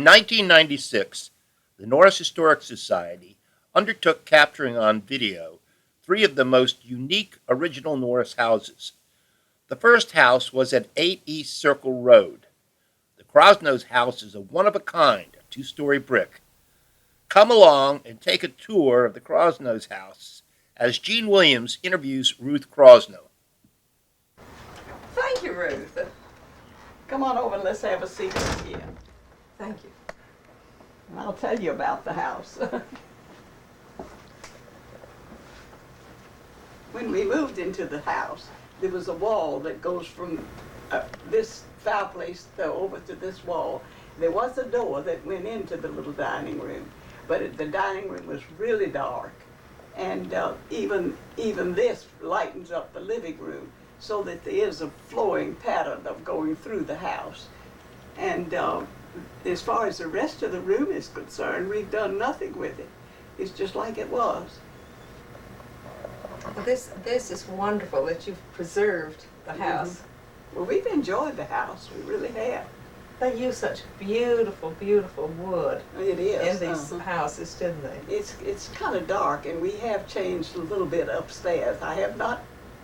In 1996, the Norris Historical Society undertook capturing on video three of the most unique original Norris houses. The first house was at 8 East Circle Road. The Crossno's house is a one-of-a-kind, two-story brick. Come along and take a tour of the Crossno's house as Gene Williams interviews Ruth Crossno. Thank you, Ruth. Come on over and let's have a seat here. Thank you. And I'll tell you about the house. When we moved into the house, there was a wall that goes from this fireplace over to this wall. There was a door that went into the little dining room, but the dining room was really dark. And even this lightens up the living room so that there is a flowing pattern of going through the house. And as far as the rest of the room is concerned, we've done nothing with it. It's just like it was. Well, this is wonderful that you've preserved the house. Well, we've enjoyed the house. We really have. They use such beautiful, beautiful wood It is. in these houses, didn't they? It's kind of dark, and we have changed a little bit upstairs. I have not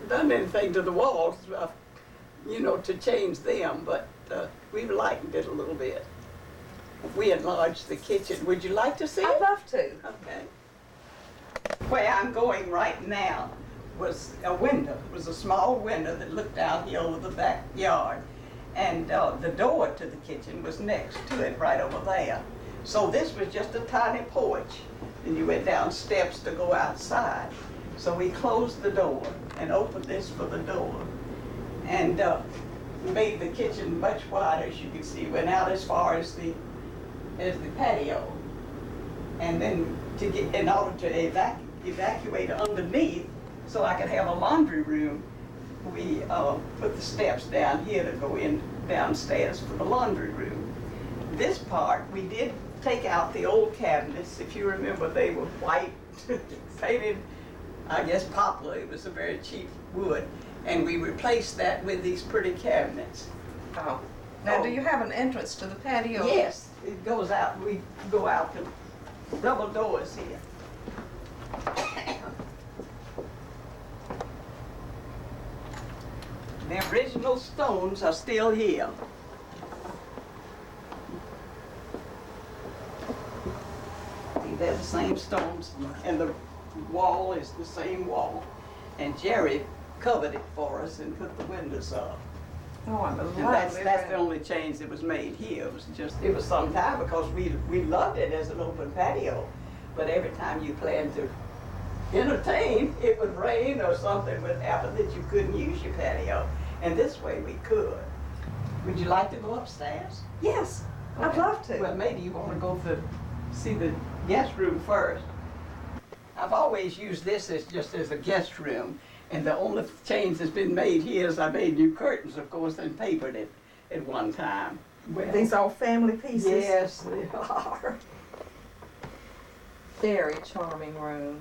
done anything to the walls, to change them, but we've lightened it a little bit. We enlarged the kitchen. Would you like to see it? I'd love to. Okay. Where I'm going right now was a window. It was a small window that looked out here over the backyard. And the door to the kitchen was next to it, right over there. So this was just a tiny porch. And you went down steps to go outside. So we closed the door and opened this for the door. And made the kitchen much wider, as you can see. Went out as far as the patio. And then in order to evacuate underneath, so I could have a laundry room, we put the steps down here to go in downstairs for the laundry room. This part, we did take out the old cabinets. If you remember, they were white, painted, I guess, poplar. It was a very cheap wood. And we replaced that with these pretty cabinets. Oh. Now, do you have an entrance to the patio? Yes, it goes out. We go out to double doors here. The original stones are still here. See, they're the same stones, and the wall is the same wall. And Jerry covered it for us and put the windows up. Oh, I'm And that's the only change that was made here. It was some time because we loved it as an open patio. But every time you planned to entertain, it would rain or something would happen that you couldn't use your patio. And this way we could. Would you like to go upstairs? Yes, Okay. I'd love to. Well, maybe you want to go see the guest room first. I've always used this as just as a guest room. And the only change that's been made here is I made new curtains, of course, and papered it at one time. Well, These all family pieces? yes, they are. Very charming room.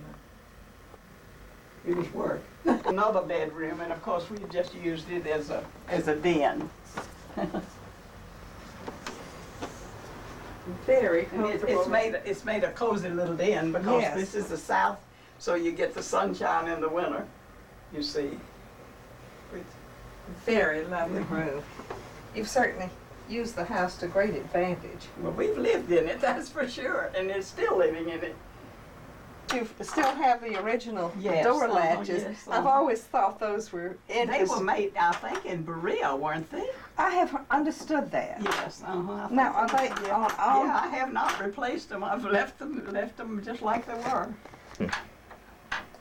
It was work. Another bedroom, and of course we just used it as a den. Very And comfortable. it's made a cozy little den because Yes. this is the south, so you get the sunshine in the winter. You see. Very lovely room. You've certainly used the house to great advantage. Well, we've lived in it, that's for sure, and it's still living in it. You still have the original Yes, door latches. yes, I've always thought those were They interesting. were made, I think, in Berea, weren't they? I have understood that. Yes. Now, are they on all? Yeah, I have not replaced them. I've left them just like they were.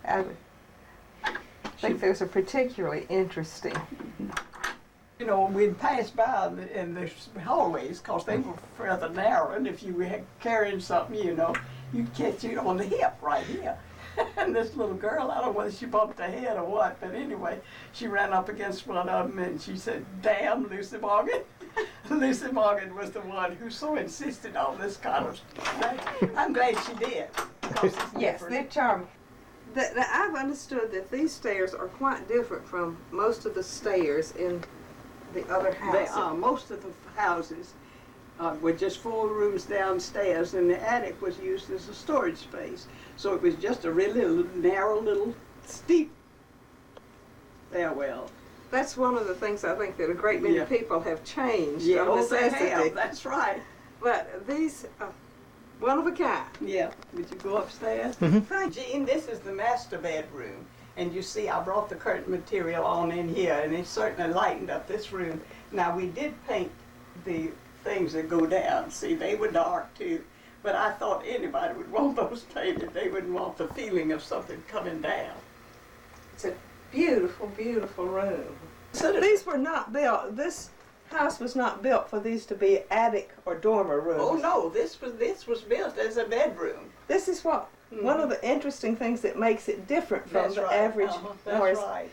I think those are particularly interesting. You know, we'd pass by in the hallways because they were rather narrow, and if you were carrying something, you'd catch it on the hip right here. And this little girl, I don't know whether she bumped her head or what, but anyway, she ran up against one of them and she said, "Damn, Lucy Morgan." Lucy Morgan was the one who so insisted on this kind of thing. I'm glad she did. Because it's Yes, different. they're charming. I've understood that these stairs are quite different from most of the stairs in the other houses. They are. Most of the houses with just 4 rooms downstairs, and the attic was used as a storage space. So it was just a really narrow little steep stairwell. That's one of the things I think that a great many Yeah. people have changed Yeah, of oh, they necessity. have, that's right. But these are one of a kind. Yeah, would you go upstairs? Thank you. Jean, this is the master bedroom. And you see, I brought the curtain material on in here, and it certainly lightened up this room. Now, we did paint the things that go down. See, they were dark too. But I thought anybody would want those painted. They wouldn't want the feeling of something coming down. It's a beautiful, beautiful room. So These were not built, this house was not built for these to be attic or dormer rooms. oh no, this was built as a bedroom. This is what, one of the interesting things that makes it different from That's the right. average That's Norris. right.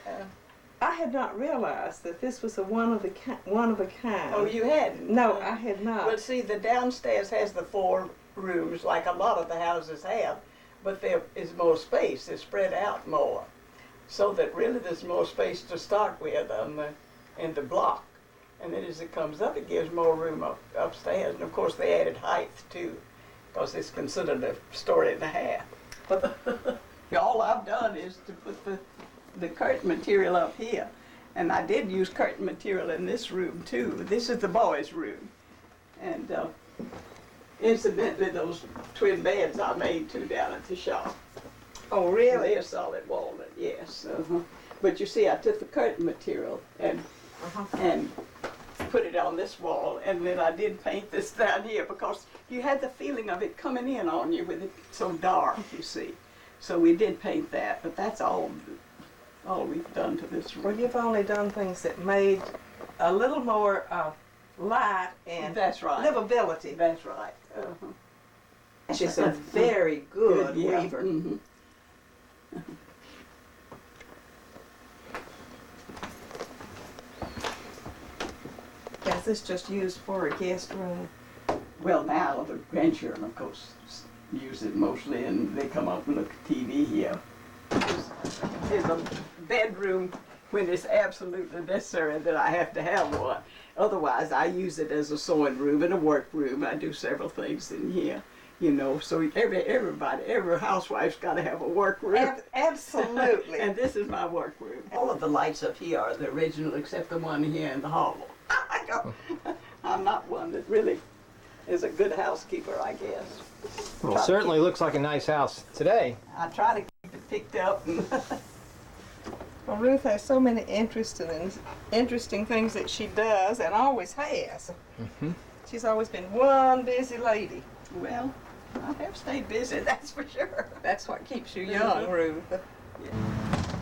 I had not realized that this was a one of a kind. Oh, you hadn't? No, I had not. Well, see, the downstairs has the 4 rooms like a lot of the houses have, but there is more space. They're spread out more. So that really there's more space to start with in the block. And then as it comes up, it gives more room upstairs. And of course, they added height too, because it's considered a story and a half. But all I've done is to put the curtain material up here. And I did use curtain material in this room too. This is the boys' room. And incidentally, those twin beds I made too down at the shop. Oh, really? They're solid walnut, yes. But you see, I took the curtain material and put it on this wall, and then I did paint this down here because you had the feeling of it coming in on you with it so dark, you see. So we did paint that, but that's all we've done to this room. Well, you've only done things that made a little more light and That's right. livability. That's right. She's a very good yeah. weaver. Mhm. Is this just used for a guest room? Well, now the grandchildren, of course, use it mostly, and they come up and look at TV here. There's a bedroom when it's absolutely necessary that I have to have one. Otherwise, I use it as a sewing room and a work room. I do several things in here, you know. So every housewife's got to have a work room. Absolutely. And this is my work room. All of the lights up here are the original, except the one here in the hall. I'm not one that really is a good housekeeper, I guess. Well, certainly looks like a nice house today. I try to keep it picked up. And Well, Ruth has so many interesting things that she does and always has. She's always been one busy lady. well, I have stayed busy, that's for sure. That's what keeps you young, Ruth.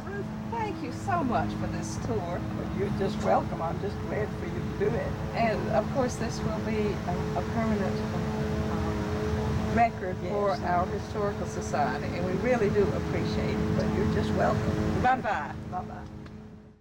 Ruth, thank you so much for this tour. But you're just welcome. I'm just glad for you to do it. And of course, this will be a permanent record for Yes. our historical society, and we really do appreciate it. But you're just welcome. Bye-bye. Bye-bye.